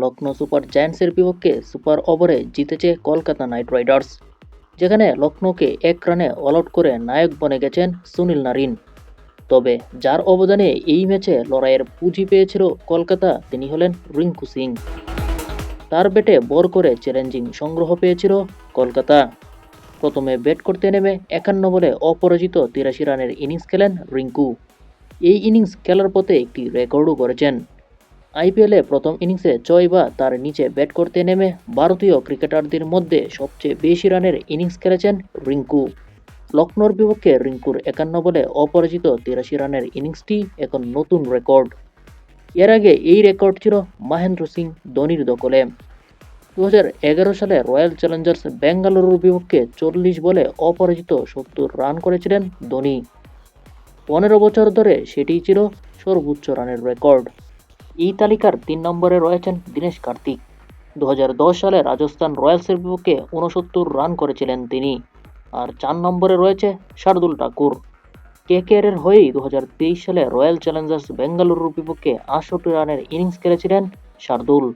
Lucknow super জায়ান্টসের বিপক্ষে super ওভারে জিতেছে কলকাতা নাইট রাইডার্স, যেখানে লখনৌকে 1 রানে অল আউট করে নায়ক বনে গেছেন সুনীল নারিন। তবে যার অবদানে এই ম্যাচে লড়াইয়ের পুঁজি পেয়েছিল কলকাতা, তিনি হলেন রিঙ্কু সিং। তার ব্যাটে বর করে চ্যালেঞ্জিং সংগ্রহ পেয়েছিল কলকাতা। প্রথমে ব্যাট করতে নেমে 51 বলে অপরাজিত 83 রানের ইনিংস খেলেন রিঙ্কু। এই ইনিংস খেলার পথে একটি রেকর্ডও করেছেন। আইপিএলে প্রথম ইনিংসে 6 বা তার নিচে ব্যাট করতে নেমে ভারতীয় ক্রিকেটারদের মধ্যে সবচেয়ে বেশি রানের ইনিংস খেলেছেন রিঙ্কু। লখনৌর বিপক্ষে রিঙ্কুর 51 বলে অপরাজিত 83 রানের ইনিংসটি এখন নতুন রেকর্ড। এর আগে এই রেকর্ড ছিল মহেন্দ্র সিং ধোনির দখলে। 2011 সালে রয়্যাল চ্যালেঞ্জার্স বেঙ্গালুরুর বিপক্ষে 40 বলে অপরাজিত 70 রান করেছিলেন ধোনি। 15 বছর ধরে সেটিই ছিল সর্বোচ্চ রানের রেকর্ড। এই তালিকার 3 নম্বরে রয়েছেন দীনেশ কার্তিক। 2010 সালে রাজস্থান রয়্যালসের বিপক্ষে 69 রান করেছিলেন তিনি। আর 4 নম্বরে রয়েছে শার্দুল ঠাকুর। কেকেআরের হয়েই 2023 সালে রয়্যাল চ্যালেঞ্জার্স বেঙ্গালুরুর বিপক্ষে 68 রানের ইনিংস খেলেছিলেন শার্দুল।